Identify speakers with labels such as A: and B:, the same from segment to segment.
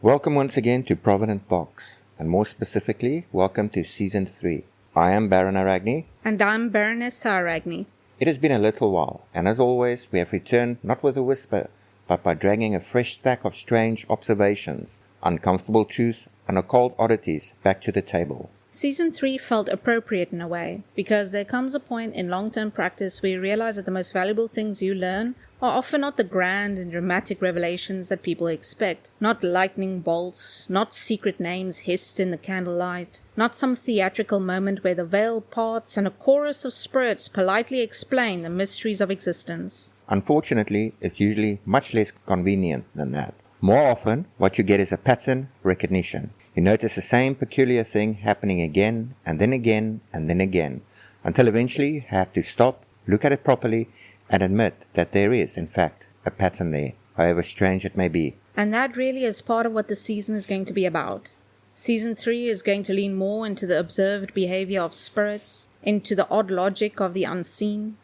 A: Welcome once again to Provident Box, and more specifically, welcome to Season 3. I am Baron Aragni.
B: And I'm Baroness Aragni.
A: It has been a little while, and as always, we have returned not with a whisper, but by dragging a fresh stack of strange observations, uncomfortable truths, and occult oddities back to the table.
B: Season 3 felt appropriate in a way, because there comes a point in long-term practice where you realize that the most valuable things you learn are often not the grand and dramatic revelations that people expect. Not lightning bolts, not secret names hissed in the candlelight, not some theatrical moment where the veil parts and a chorus of spirits politely explain the mysteries of existence.
A: Unfortunately, it's usually much less convenient than that. More often, what you get is a pattern recognition. You notice the same peculiar thing happening again, and then again, and then again, until eventually you have to stop, look at it properly, and admit that there is, in fact, a pattern there, however strange it may be.
B: And that really is part of what the season is going to be about. Season 3 is going to lean more into the observed behavior of spirits, into the odd logic of the unseen,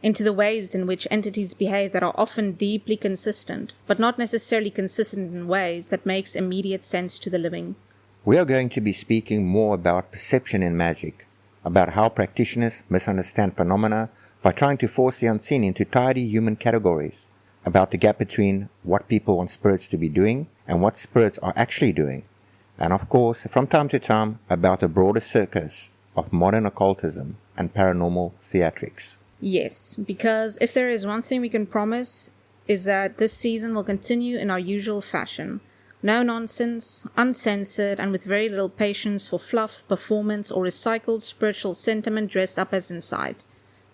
B: into the ways in which entities behave that are often deeply consistent, but not necessarily consistent in ways that makes immediate sense to the living.
A: We are going to be speaking more about perception in magic, about how practitioners misunderstand phenomena by trying to force the unseen into tidy human categories, about the gap between what people want spirits to be doing and what spirits are actually doing, and of course, from time to time, about the broader circus of modern occultism and paranormal theatrics.
B: Yes, because if there is one thing we can promise, is that this season will continue in our usual fashion. No nonsense, uncensored, and with very little patience for fluff, performance, or recycled spiritual sentiment dressed up as insight.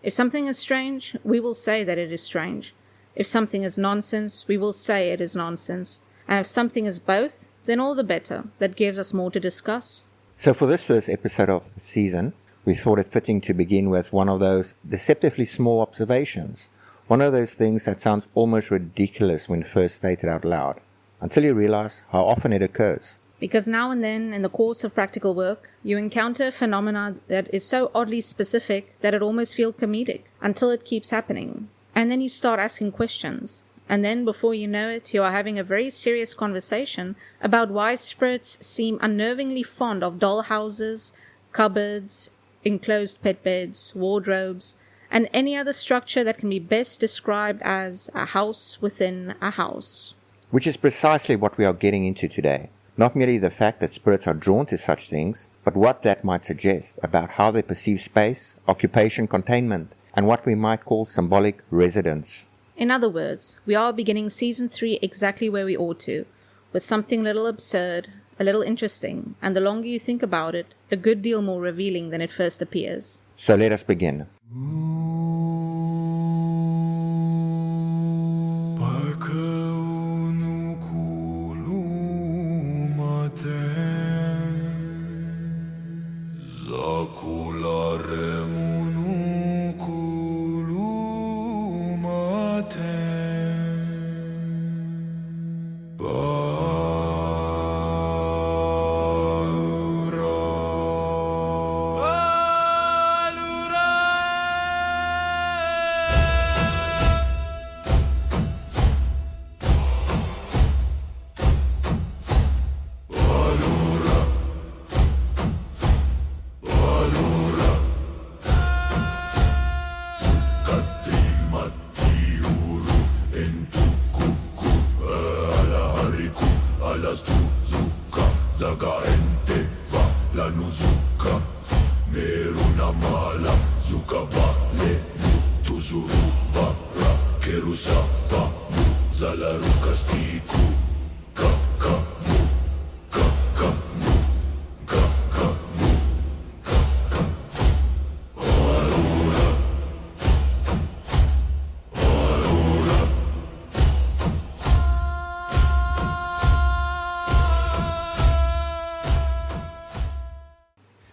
B: If something is strange, we will say that it is strange. If something is nonsense, we will say it is nonsense. And if something is both, then all the better. That gives us more to discuss.
A: So for this first episode of the season, we thought it fitting to begin with one of those deceptively small observations. One of those things that sounds almost ridiculous when first stated out loud, until you realize how often it occurs.
B: Because now and then, in the course of practical work, you encounter a phenomena that is so oddly specific that it almost feels comedic, until it keeps happening. And then you start asking questions. And then, before you know it, you are having a very serious conversation about why spirits seem unnervingly fond of dollhouses, cupboards, enclosed pet beds, wardrobes, and any other structure that can be best described as a house within a house.
A: Which is precisely what we are getting into today. Not merely the fact that spirits are drawn to such things, but what that might suggest about how they perceive space, occupation, containment, and what we might call symbolic residence.
B: In other words, we are beginning Season 3 exactly where we ought to, with something a little absurd, a little interesting, and the longer you think about it, a good deal more revealing than it first appears.
A: So let us begin.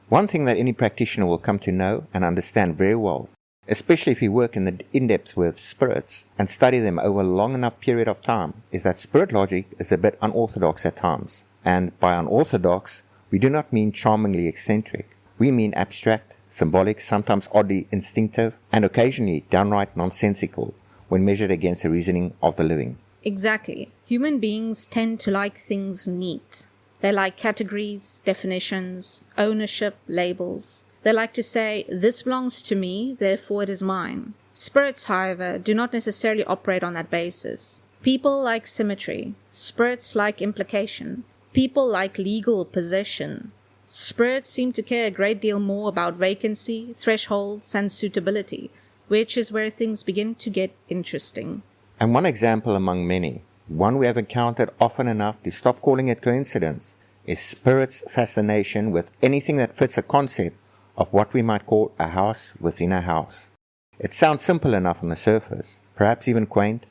A: One thing that any practitioner will come to know and understand very well, especially if you work in depth with spirits and study them over a long enough period of time, is that spirit logic is a bit unorthodox at times. And by unorthodox, we do not mean charmingly eccentric. We mean abstract, symbolic, sometimes oddly instinctive, and occasionally downright nonsensical when measured against the reasoning of the living.
B: Exactly. Human beings tend to like things neat. They like categories, definitions, ownership, labels. They like to say, this belongs to me, therefore it is mine. Spirits, however, do not necessarily operate on that basis. People like symmetry. Spirits like implication. People like legal possession. Spirits seem to care a great deal more about vacancy, thresholds, and suitability, which is where things begin to get interesting.
A: And one example among many, one we have encountered often enough to stop calling it coincidence, is spirits' fascination with anything that fits a concept of what we might call a house within a house. It sounds simple enough on the surface, perhaps even quaint,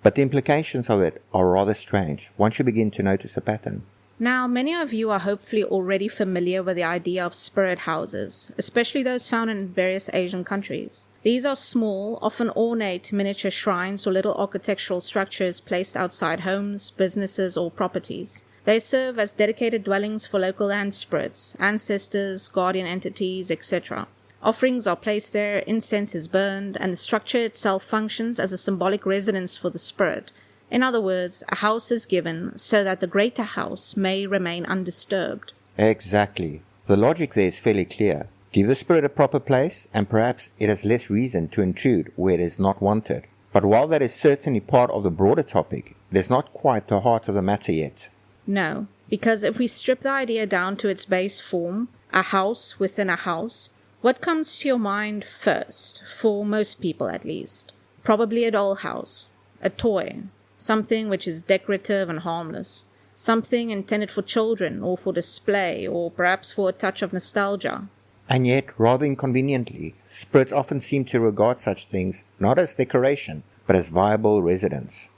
A: but the implications of it are rather strange once you begin to notice a pattern.
B: Now, many of you are hopefully already familiar with the idea of spirit houses, especially those found in various Asian countries. These are small, often ornate miniature shrines or little architectural structures placed outside homes, businesses, or properties. They serve as dedicated dwellings for local land spirits, ancestors, guardian entities, etc. Offerings are placed there, incense is burned, and the structure itself functions as a symbolic residence for the spirit. In other words, a house is given so that the greater house may remain undisturbed.
A: Exactly. The logic there is fairly clear. Give the spirit a proper place, and perhaps it has less reason to intrude where it is not wanted. But while that is certainly part of the broader topic, it is not quite the heart of the matter yet.
B: No, because if we strip the idea down to its base form, a house within a house, what comes to your mind first, for most people at least? Probably a dollhouse, a toy, something which is decorative and harmless, something intended for children or for display or perhaps for a touch of nostalgia.
A: And yet, rather inconveniently, spirits often seem to regard such things not as decoration, but as viable residence.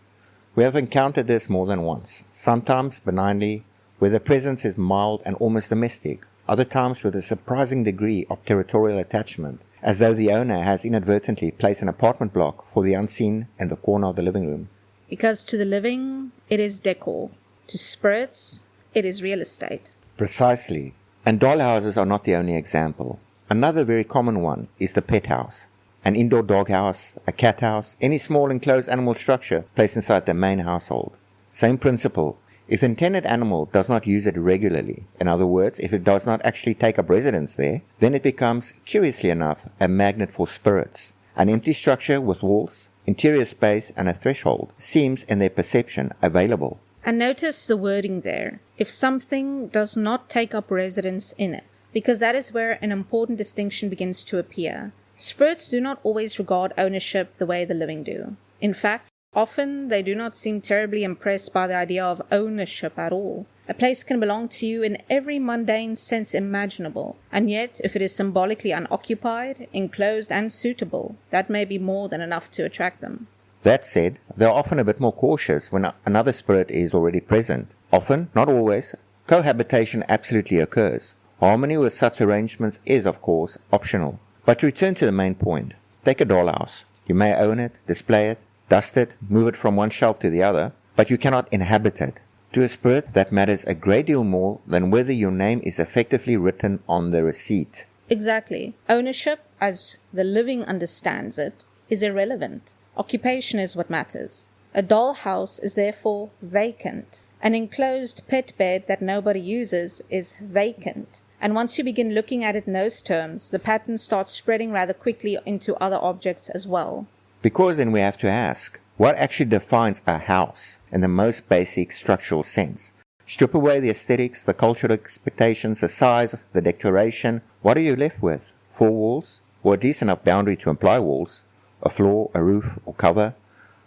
A: We have encountered this more than once, sometimes benignly, where the presence is mild and almost domestic, other times with a surprising degree of territorial attachment, as though the owner has inadvertently placed an apartment block for the unseen in the corner of the living room.
B: Because to the living, it is decor. To spirits, it is real estate.
A: Precisely. And dollhouses are not the only example. Another very common one is the pet house. An indoor dog house, a cat house, any small enclosed animal structure placed inside the main household. Same principle. If the intended animal does not use it regularly, in other words, if it does not actually take up residence there, then it becomes, curiously enough, a magnet for spirits. An empty structure with walls, interior space, and a threshold seems, in their perception, available.
B: And notice the wording there. If something does not take up residence in it, because that is where an important distinction begins to appear. Spirits do not always regard ownership the way the living do. In fact, often they do not seem terribly impressed by the idea of ownership at all. A place can belong to you in every mundane sense imaginable, and yet if it is symbolically unoccupied, enclosed and suitable, that may be more than enough to attract them.
A: That said, they are often a bit more cautious when another spirit is already present. Often, not always, cohabitation absolutely occurs. Harmony with such arrangements is, of course, optional. But to return to the main point, take a dollhouse. You may own it, display it, dust it, move it from one shelf to the other, but you cannot inhabit it. To a spirit, that matters a great deal more than whether your name is effectively written on the receipt.
B: Exactly. Ownership, as the living understands it, is irrelevant. Occupation is what matters. A dollhouse is therefore vacant. An enclosed pet bed that nobody uses is vacant. And once you begin looking at it in those terms, the pattern starts spreading rather quickly into other objects as well.
A: Because then we have to ask, what actually defines a house in the most basic structural sense? Strip away the aesthetics, the cultural expectations, the size, the decoration. What are you left with? 4 walls? Or a decent enough boundary to imply walls? A floor, a roof, or cover?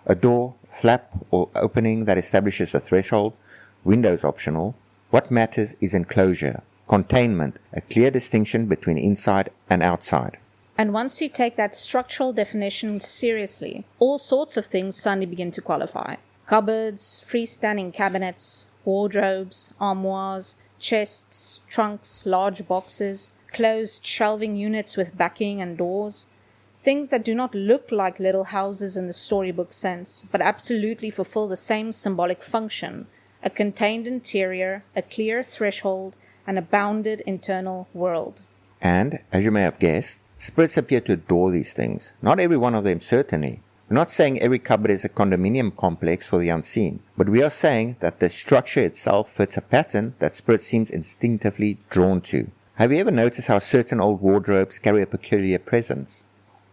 A: A door, flap, or opening that establishes a threshold? Windows optional. What matters is enclosure, containment, a clear distinction between inside and outside.
B: And once you take that structural definition seriously, all sorts of things suddenly begin to qualify. Cupboards, freestanding cabinets, wardrobes, armoires, chests, trunks, large boxes, closed shelving units with backing and doors. Things that do not look like little houses in the storybook sense, but absolutely fulfill the same symbolic function. A contained interior, a clear threshold, and a bounded internal world.
A: And, as you may have guessed, spirits appear to adore these things. Not every one of them certainly. We're not saying every cupboard is a condominium complex for the unseen, but we are saying that the structure itself fits a pattern that spirit seems instinctively drawn to. Have you ever noticed how certain old wardrobes carry a peculiar presence?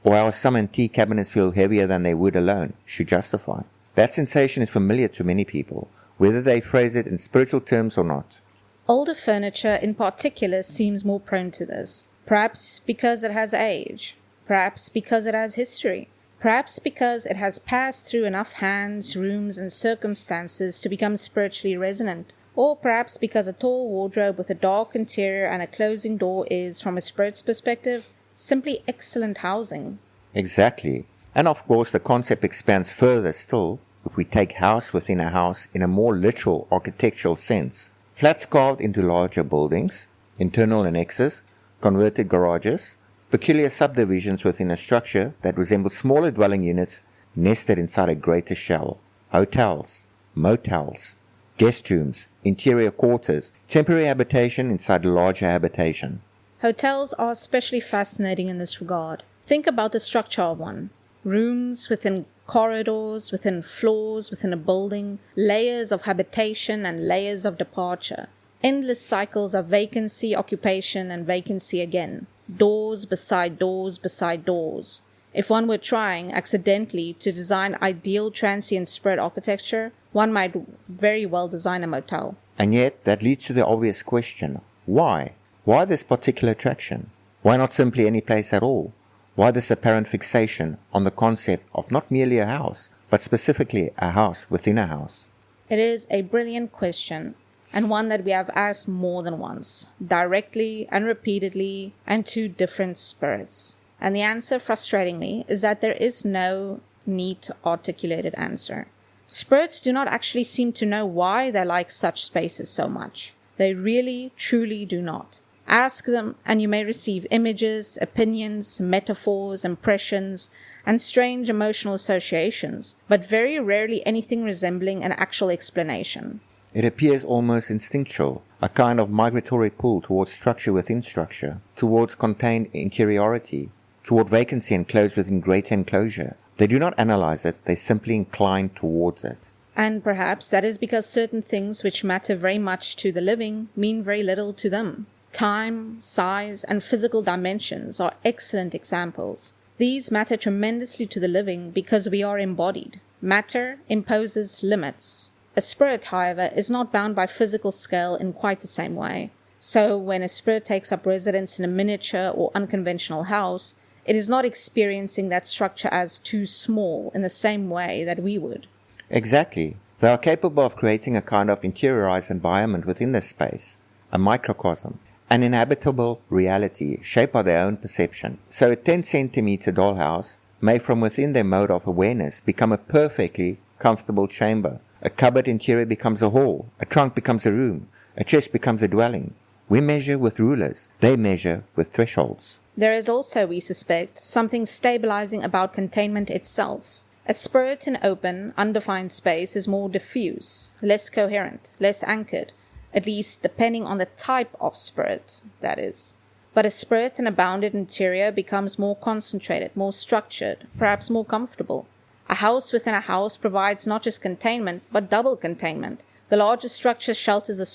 A: Or how some antique cabinets feel heavier than they would alone, should justify? That sensation is familiar to many people, whether they phrase it in spiritual terms or not.
B: Older furniture in particular seems more prone to this. Perhaps because it has age. Perhaps because it has history. Perhaps because it has passed through enough hands, rooms, and circumstances to become spiritually resonant. Or perhaps because a tall wardrobe with a dark interior and a closing door is, from a spirit's perspective, simply excellent housing.
A: Exactly. And of course the concept expands further still if we take house within a house in a more literal architectural sense. Flats carved into larger buildings, internal annexes, converted garages, peculiar subdivisions within a structure that resembles smaller dwelling units nested inside a greater shell. Hotels, motels, guest rooms, interior quarters, temporary habitation inside a larger habitation.
B: Hotels are especially fascinating in this regard. Think about the structure of one. Rooms within corridors, within floors, within a building, layers of habitation and layers of departure. Endless cycles of vacancy, occupation, and vacancy again. Doors beside doors beside doors. If one were trying, accidentally, to design ideal transient spirit architecture, one might very well design a motel.
A: And yet, that leads to the obvious question, why? Why this particular attraction? Why not simply any place at all? Why this apparent fixation on the concept of not merely a house, but specifically a house within a house?
B: It is a brilliant question, and one that we have asked more than once, directly and repeatedly, and to different spirits. And the answer, frustratingly, is that there is no neat articulated answer. Spirits do not actually seem to know why they like such spaces so much. They really, truly do not. Ask them, and you may receive images, opinions, metaphors, impressions, and strange emotional associations, but very rarely anything resembling an actual explanation.
A: It appears almost instinctual, a kind of migratory pull towards structure within structure, towards contained interiority, toward vacancy enclosed within greater enclosure. They do not analyze it, they simply incline towards it.
B: And perhaps that is because certain things which matter very much to the living mean very little to them. Time, size, and physical dimensions are excellent examples. These matter tremendously to the living because we are embodied. Matter imposes limits. A spirit, however, is not bound by physical scale in quite the same way. So when a spirit takes up residence in a miniature or unconventional house, it is not experiencing that structure as too small in the same way that we would.
A: Exactly. They are capable of creating a kind of interiorized environment within this space, a microcosm, an inhabitable reality shaped by their own perception. So a 10-centimeter dollhouse may from within their mode of awareness become a perfectly comfortable chamber. A cupboard interior becomes a hall, a trunk becomes a room, a chest becomes a dwelling. We measure with rulers, they measure with thresholds.
B: There is also, we suspect, something stabilizing about containment itself. A spirit in open, undefined space is more diffuse, less coherent, less anchored, at least depending on the type of spirit, that is. But a spirit in a bounded interior becomes more concentrated, more structured, perhaps more comfortable. A house within a house provides not just containment, but double containment. The larger structure shelters the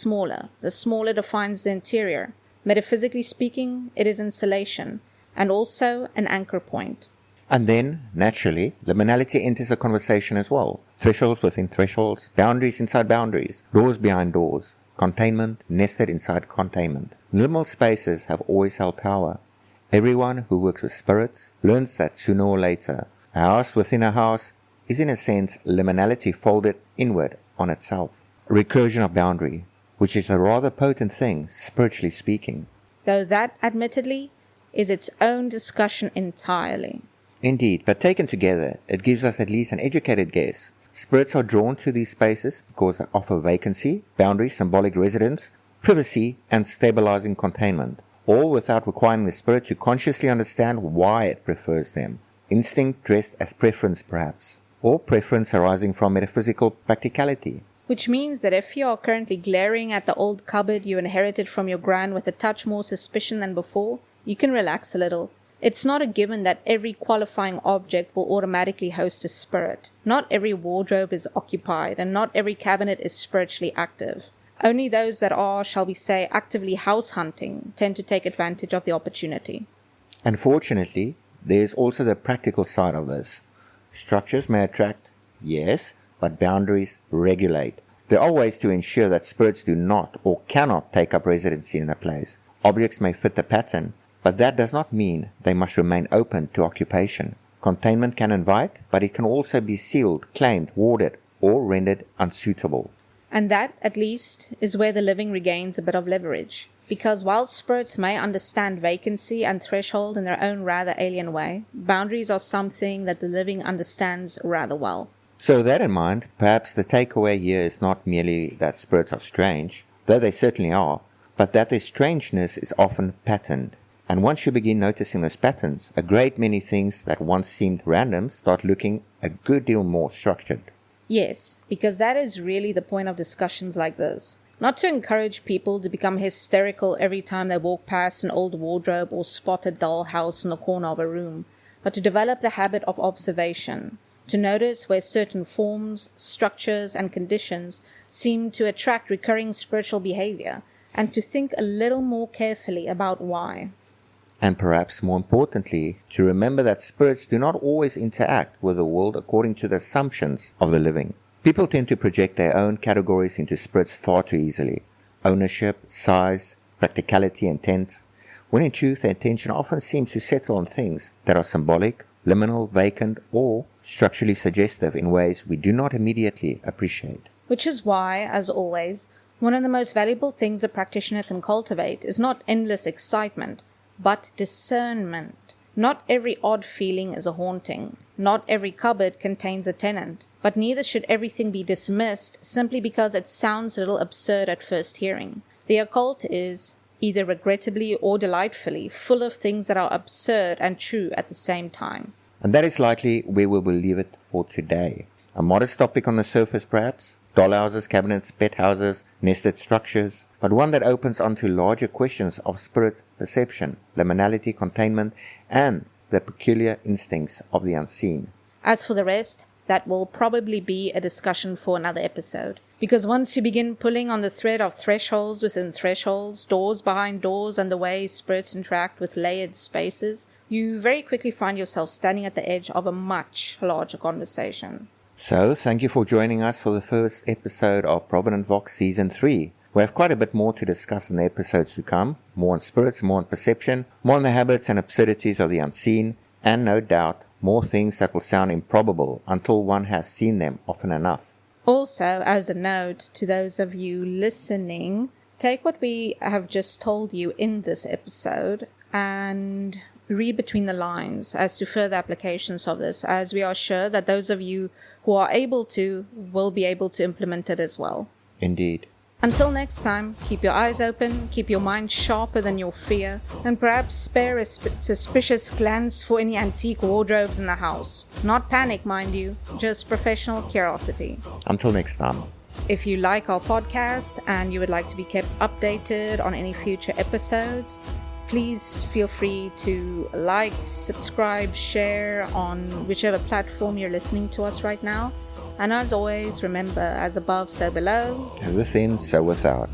B: smaller defines the interior. Metaphysically speaking, it is insulation, and also an anchor point.
A: And then, naturally, liminality enters the conversation as well. Thresholds within thresholds, boundaries inside boundaries, doors behind doors, containment nested inside containment. Liminal spaces have always held power. Everyone who works with spirits learns that sooner or later. A house within a house is in a sense liminality folded inward on itself. A recursion of boundary, which is a rather potent thing, spiritually speaking.
B: Though that, admittedly, is its own discussion entirely.
A: Indeed, but taken together, it gives us at least an educated guess. Spirits are drawn to these spaces because they offer vacancy, boundary, symbolic residence, privacy, and stabilizing containment, all without requiring the spirit to consciously understand why it prefers them. Instinct dressed as preference, perhaps, or preference arising from metaphysical practicality.
B: Which means that if you are currently glaring at the old cupboard you inherited from your gran with a touch more suspicion than before, you can relax a little. It's not a given that every qualifying object will automatically host a spirit. Not every wardrobe is occupied, and not every cabinet is spiritually active. Only those that are, shall we say, actively house hunting tend to take advantage of the opportunity.
A: Unfortunately, there is also the practical side of this. Structures may attract, yes, but boundaries regulate. There are ways to ensure that spirits do not or cannot take up residency in a place. Objects may fit the pattern, but that does not mean they must remain open to occupation. Containment can invite, but it can also be sealed, claimed, warded, or rendered unsuitable.
B: And that, at least, is where the living regains a bit of leverage. Because while spirits may understand vacancy and threshold in their own rather alien way, boundaries are something that the living understands rather well.
A: So with that in mind, perhaps the takeaway here is not merely that spirits are strange, though they certainly are, but that their strangeness is often patterned. And once you begin noticing those patterns, a great many things that once seemed random start looking a good deal more structured.
B: Yes, because that is really the point of discussions like this. Not to encourage people to become hysterical every time they walk past an old wardrobe or spot a dollhouse in the corner of a room, but to develop the habit of observation, to notice where certain forms, structures, and conditions seem to attract recurring spiritual behavior, and to think a little more carefully about why.
A: And perhaps more importantly, to remember that spirits do not always interact with the world according to the assumptions of the living. People tend to project their own categories into spirits far too easily. Ownership, size, practicality, intent, when in truth their attention often seems to settle on things that are symbolic, liminal, vacant, or structurally suggestive in ways we do not immediately appreciate.
B: Which is why, as always, one of the most valuable things a practitioner can cultivate is not endless excitement, but discernment. Not every odd feeling is a haunting. Not every cupboard contains a tenant. But neither should everything be dismissed simply because it sounds a little absurd at first hearing. The occult is, either regrettably or delightfully, full of things that are absurd and true at the same time.
A: And that is likely where we will leave it for today. A modest topic on the surface perhaps, dollhouses, cabinets, pet houses, nested structures, but one that opens onto larger questions of spirit perception, liminality, containment, and the peculiar instincts of the unseen.
B: As for the rest, that will probably be a discussion for another episode. Because once you begin pulling on the thread of thresholds within thresholds, doors behind doors, and the way spirits interact with layered spaces, you very quickly find yourself standing at the edge of a much larger conversation.
A: So, thank you for joining us for the first episode of Provident Vox Season 3. We have quite a bit more to discuss in the episodes to come, more on spirits, more on perception, more on the habits and absurdities of the unseen, and no doubt, more things that will sound improbable until one has seen them often enough.
B: Also, as a note to those of you listening, take what we have just told you in this episode and read between the lines as to further applications of this, as we are sure that those of you who are able to will be able to implement it as well.
A: Indeed.
B: Until next time, keep your eyes open, keep your mind sharper than your fear, and perhaps spare a suspicious glance for any antique wardrobes in the house. Not panic, mind you, just professional curiosity.
A: Until next time.
B: If you like our podcast and you would like to be kept updated on any future episodes, please feel free to like, subscribe, share on whichever platform you're listening to us right now. And as always, remember, as above, so below.
A: Within, so without.